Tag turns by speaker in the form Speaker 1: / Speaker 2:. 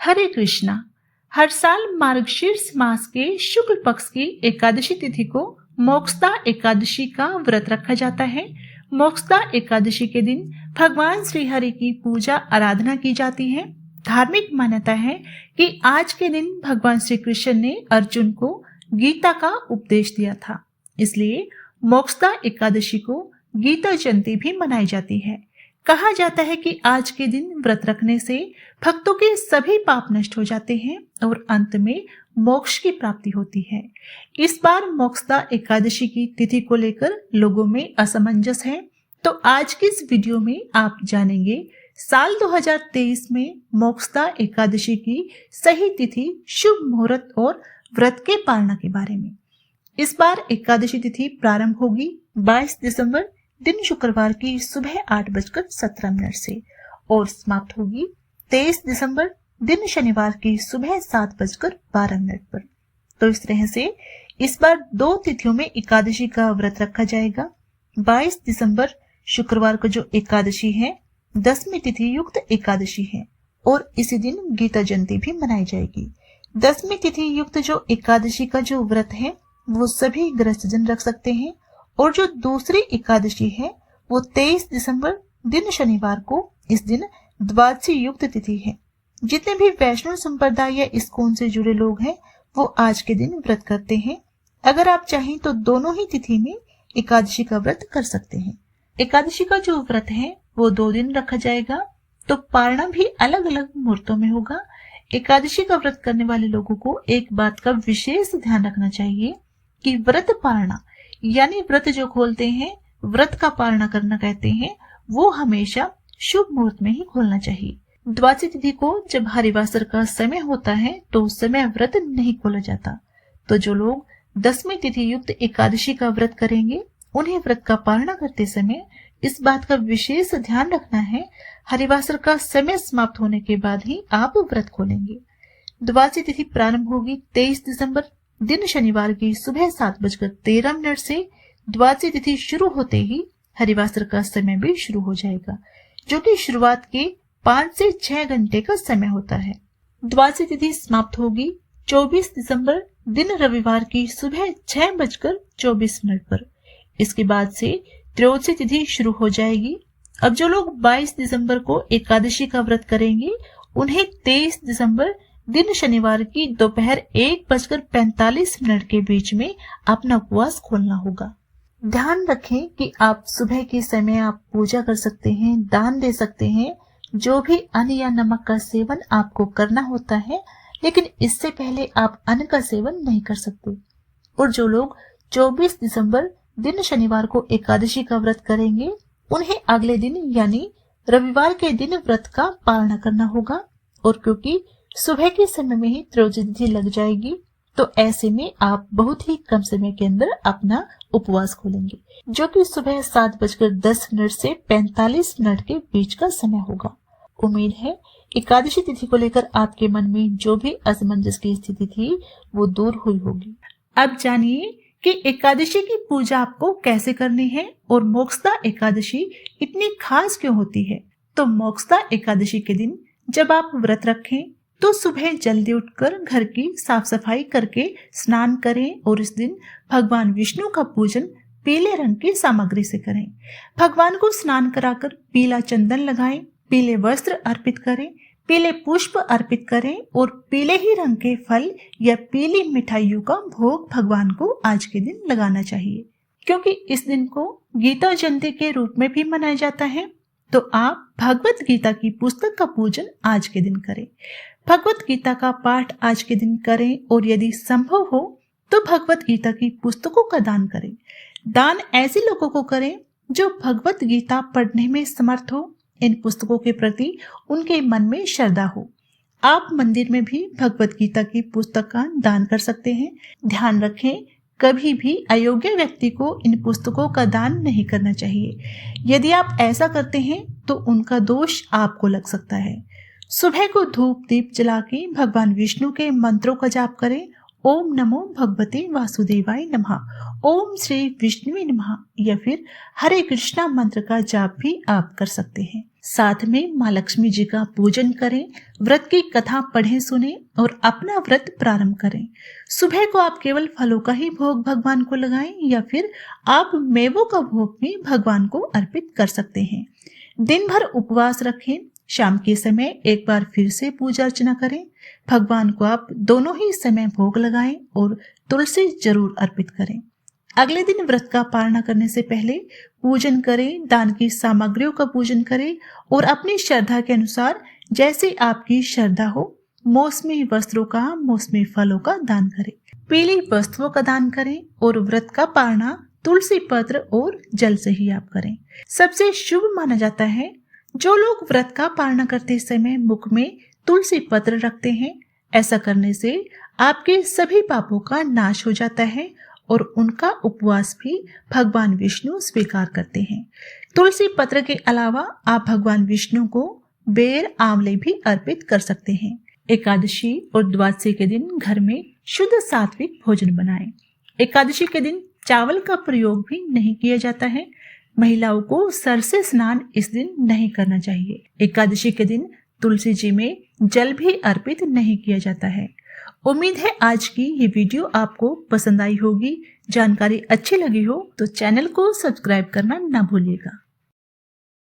Speaker 1: हरे कृष्णा। हर साल मार्गशीर्ष मास के शुक्ल पक्ष की एकादशी तिथि को मोक्षदा एकादशी का व्रत रखा जाता है। मोक्षदा एकादशी के दिन भगवान श्री हरि की पूजा आराधना की जाती है। धार्मिक मान्यता है कि आज के दिन भगवान श्री कृष्ण ने अर्जुन को गीता का उपदेश दिया था, इसलिए मोक्षदा एकादशी को गीता जयंती भी मनाई जाती है। कहा जाता है कि आज के दिन व्रत रखने से भक्तों के सभी पाप नष्ट हो जाते हैं और अंत में मोक्ष की प्राप्ति होती है। इस बार मोक्षदा एकादशी की तिथि को लेकर लोगों में असमंजस है, तो आज की इस वीडियो में आप जानेंगे साल 2023 में मोक्षदा एकादशी की सही तिथि, शुभ मुहूर्त और व्रत के पालना के बारे में। इस बार एकादशी तिथि प्रारंभ होगी 22 दिसंबर दिन शुक्रवार की सुबह 8:17 से और समाप्त होगी 23 दिसंबर दिन शनिवार की सुबह 7:12 पर। तो इस तरह से इस बार 2 तिथियों में एकादशी का व्रत रखा जाएगा। 22 दिसंबर शुक्रवार को जो एकादशी है 10वीं तिथि युक्त एकादशी है और इसी दिन गीता जयंती भी मनाई जाएगी। 10वीं तिथि युक्त जो एकादशी का जो व्रत है वो सभी गृहस्थजन रख सकते हैं और जो दूसरी एकादशी है वो 23 दिसंबर दिन शनिवार को, इस दिन द्वादशी युक्त तिथि है। जितने भी वैष्णव संप्रदाय या इस्कॉन से जुड़े लोग हैं वो आज के दिन व्रत करते हैं। अगर आप चाहें तो दोनों ही तिथि में एकादशी का व्रत कर सकते हैं। एकादशी का जो व्रत है वो 2 दिन रखा जाएगा, तो पालना भी अलग अलग मुहूर्तों में होगा। एकादशी का व्रत करने वाले लोगों को एक बात का विशेष ध्यान रखना चाहिए कि व्रत पालना यानी व्रत जो खोलते हैं, व्रत का पालना करना कहते हैं, वो हमेशा शुभ मुहूर्त में ही खोलना चाहिए। द्वादशी तिथि को जब हरिवासर का समय होता है तो उस समय व्रत नहीं खोला जाता। तो जो लोग 10वीं तिथि युक्त एकादशी का व्रत करेंगे उन्हें व्रत का पालना करते समय इस बात का विशेष ध्यान रखना है, हरिवासर का समय समाप्त होने के बाद ही आप व्रत खोलेंगे। द्वादशी तिथि प्रारंभ होगी 23 दिसंबर दिन शनिवार की सुबह 7:13 से। द्वादशी तिथि शुरू होते ही हरिवासर का समय भी शुरू हो जाएगा, जो कि शुरुआत के 5 से 6 घंटे का समय होता है। द्वादशी तिथि समाप्त होगी 24 दिसंबर दिन रविवार की सुबह 6:24 पर। इसके बाद से त्रयोदशी तिथि शुरू हो जाएगी। अब जो लोग 22 दिसंबर को एकादशी का व्रत करेंगे उन्हें 23 दिसंबर दिन शनिवार की दोपहर 1:45 के बीच में अपना उपवास खोलना होगा। ध्यान रखें कि आप सुबह के समय आप पूजा कर सकते हैं, दान दे सकते हैं, जो भी अन्न या नमक का सेवन आपको करना होता है, लेकिन इससे पहले आप अन्न का सेवन नहीं कर सकते। और जो लोग 24 दिसंबर दिन शनिवार को एकादशी का व्रत करेंगे उन्हें अगले दिन यानी रविवार के दिन व्रत का पालना करना होगा। और क्योंकि सुबह के समय में ही त्रयोदशी तिथि लग जाएगी, तो ऐसे में आप बहुत ही कम समय के अंदर अपना उपवास खोलेंगे, जो कि सुबह 7:10 से 45 के बीच का समय होगा। उम्मीद है एकादशी तिथि को लेकर आपके मन में जो भी असमंजस की स्थिति थी वो दूर हुई होगी। अब जानिए कि एकादशी की पूजा आपको कैसे करनी है और मोक्षदा एकादशी इतनी खास क्यों होती है। तो मोक्षदा एकादशी के दिन जब आप व्रत रखें तो सुबह जल्दी उठकर घर की साफ सफाई करके स्नान करें और इस दिन भगवान विष्णु का पूजन पीले रंग की सामग्री से करें। भगवान को स्नान कराकर पीला चंदन लगाएं, पीले वस्त्र अर्पित करें, पीले पुष्प अर्पित करें और पीले ही रंग के फल या पीली मिठाइयों का भोग भगवान को आज के दिन लगाना चाहिए। क्योंकि इस दिन को गीता जयंती के रूप में भी मनाया जाता है, तो आप भगवत गीता की पुस्तक का पूजन आज के दिन करें। भगवत गीता का पाठ आज के दिन करें और यदि संभव हो तो भगवत गीता की पुस्तकों का दान करें। दान ऐसे लोगों को करें जो भगवत गीता पढ़ने में समर्थ हो, इन पुस्तकों के प्रति उनके मन में श्रद्धा हो। आप मंदिर में भी भगवत गीता की पुस्तक का दान कर सकते हैं। ध्यान रखें, कभी भी अयोग्य व्यक्ति को इन पुस्तकों का दान नहीं करना चाहिए। यदि आप ऐसा करते हैं तो उनका दोष आपको लग सकता है। सुबह को धूप दीप जला के भगवान विष्णु के मंत्रों का जाप करें। ओम नमो भगवते वासुदेवाय नमः, ओम श्री विष्णुवे नमः या फिर हरे कृष्णा मंत्र का जाप भी आप कर सकते हैं। साथ में माँ लक्ष्मी जी का पूजन करें, व्रत की कथा पढ़ें सुने और अपना व्रत प्रारंभ करें। सुबह को आप केवल फलों का ही भोग भगवान को लगाएं या फिर आप मेवों का भोग भी भगवान को अर्पित कर सकते हैं। दिन भर उपवास रखें, शाम के समय एक बार फिर से पूजा अर्चना करें। भगवान को आप दोनों ही समय भोग लगाएं और तुलसी जरूर अर्पित करें। अगले दिन व्रत का पालना करने से पहले पूजन करें, दान की सामग्रियों का पूजन करें और अपनी श्रद्धा के अनुसार जैसे आपकी श्रद्धा हो मौसमी वस्त्रों का, मौसमी फलों का दान करें। पीली वस्तुओं का दान करें और व्रत का पालना तुलसी पत्र और जल से ही आप करें। सबसे शुभ माना जाता है जो लोग व्रत का पालना करते समय मुख में तुलसी पत्र रखते हैं। ऐसा करने से आपके सभी पापों का नाश हो जाता है और उनका उपवास भी भगवान विष्णु स्वीकार करते हैं। तुलसी पत्र के अलावा आप भगवान विष्णु को बेर, आंवले भी अर्पित कर सकते हैं। एकादशी और द्वादशी के दिन घर में शुद्ध सात्विक भोजन बनाएं। एकादशी के दिन चावल का प्रयोग भी नहीं किया जाता है। महिलाओं को सर से स्नान इस दिन नहीं करना चाहिए। एकादशी के दिन तुलसी जी में जल भी अर्पित नहीं किया जाता है। उम्मीद है आज की ये वीडियो आपको पसंद आई होगी। जानकारी अच्छी लगी हो तो चैनल को सब्सक्राइब करना ना भूलिएगा।